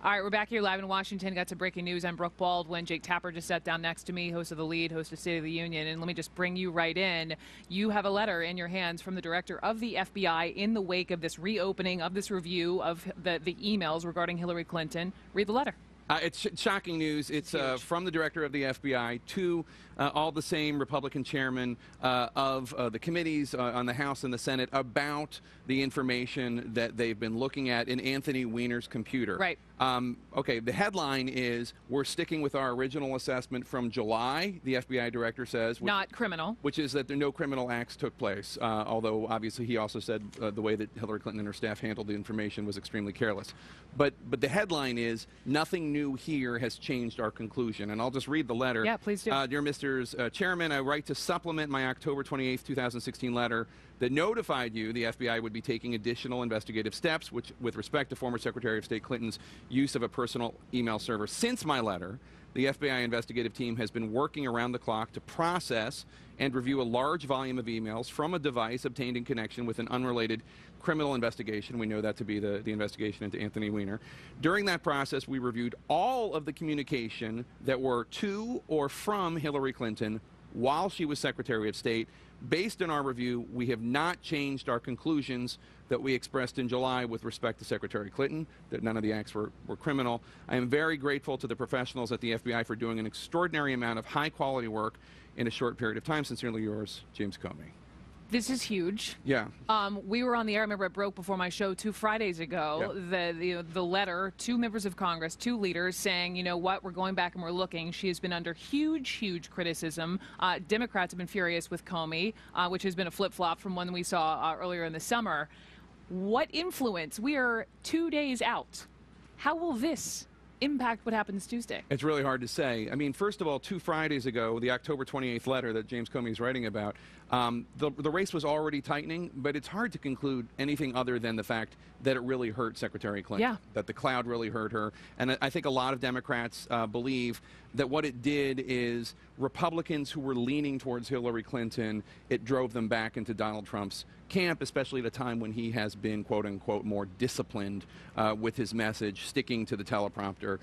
All right, we're back here live in Washington. Got some breaking news. I'm Brooke Baldwin. Jake Tapper just sat down next to me, host of The Lead, host of State of the Union. And let me just bring you right in. You have a letter in your hands from the director of the FBI in the wake of this reopening of this review of the emails regarding Hillary Clinton. Read the letter. It's shocking news. It's from the director of the FBI to all the same Republican chairmen of the committees on the House and the Senate about the information that they've been looking at in Anthony Weiner's computer. Right. Okay, the headline is, we're sticking with our original assessment from July, the FBI director says. Not criminal. Which is that no criminal acts took place, although obviously he also said the way that Hillary Clinton and her staff handled the information was extremely careless. But the headline is, nothing new here has changed our conclusion. And I'll just read the letter. Yeah, please do. Dear Mr. Chairman, I write to supplement my October 28, 2016 letter that notified you the FBI would be taking additional investigative steps with respect to former Secretary of State Clinton's use of a personal email server. Since my letter, the FBI investigative team has been working around the clock to process and review a large volume of emails from a device obtained in connection with an unrelated criminal investigation. We know that to be the investigation into Anthony Weiner. During that process, we reviewed all of the communication that were to or from Hillary Clinton while she was Secretary of State. Based on our review, we have not changed our conclusions that we expressed in July with respect to Secretary Clinton, that none of the acts were criminal. I am very grateful to the professionals at the FBI for doing an extraordinary amount of high-quality work in a short period of time. Sincerely yours, James Comey. This is huge. Yeah. We were on the air. I remember it broke before my show 2 Fridays ago. Yep. The letter, 2 members of Congress, 2 leaders saying, you know what, we're going back and we're looking. She has been under huge criticism. Democrats have been furious with Comey, which has been a flip-flop from one we saw earlier in the summer. What influence? We are 2 days out. How will this impact what happens Tuesday? It's really hard to say. I mean, first of all, 2 Fridays ago, the October 28th letter that James Comey is writing about, the race was already tightening, but it's hard to conclude anything other than the fact that it really hurt Secretary Clinton, yeah, that the cloud really hurt her. And I think a lot of Democrats believe that what it did is Republicans who were leaning towards Hillary Clinton, it drove them back into Donald Trump's camp, especially at a time when he has been, quote unquote, more disciplined with his message, sticking to the teleprompter,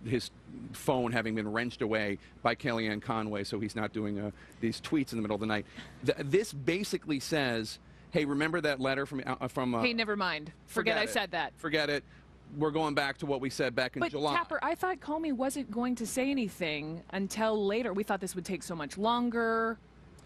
his phone having been wrenched away by Kellyanne Conway, so he's not doing these tweets in the middle of the night. This basically says, hey, remember that letter from hey, never mind. Forget I said that. Forget it. We're going back to what we said back in July. But Tapper, I thought Comey wasn't going to say anything until later. We thought this would take so much longer.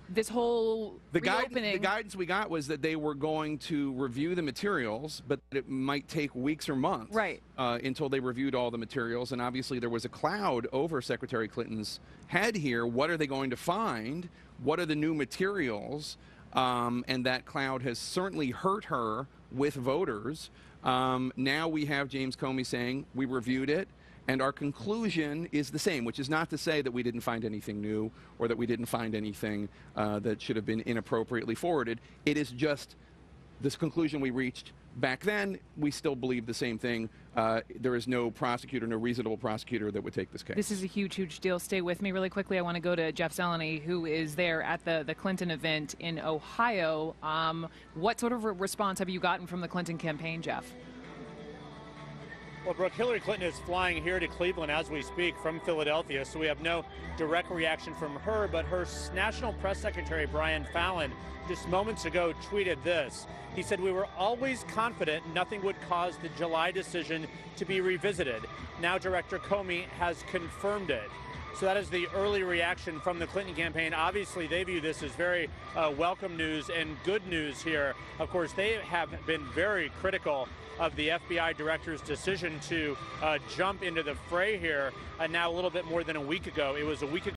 This whole reopening. The guidance we got was that they were going to review the materials, but it might take weeks or months, right, until they reviewed all the materials. And obviously there was a cloud over Secretary Clinton's head here. What are they going to find? What are the new materials? And that cloud has certainly hurt her with voters. Now we have James Comey saying, we reviewed it, and our conclusion is the same, which is not to say that we didn't find anything new or that we didn't find anything that should have been inappropriately forwarded. It is just this conclusion we reached back then. We still believe the same thing. There is no prosecutor, no reasonable prosecutor that would take this case. This is a huge deal. Stay with me really quickly. I want to go to Jeff Zeleny, who is there at the Clinton event in Ohio. What sort of response have you gotten from the Clinton campaign, Jeff? Well, Brooke, Hillary Clinton is flying here to Cleveland as we speak from Philadelphia, so we have no direct reaction from her, but her National Press Secretary, Brian Fallon, just moments ago tweeted this. He said, we were always confident nothing would cause the July decision to be revisited. Now Director Comey has confirmed it. So that is the early reaction from the Clinton campaign. Obviously, they view this as very welcome news and good news here. Of course, they have been very critical of the FBI director's decision to jump into the fray here now a little bit more than a week ago. It was a week ago.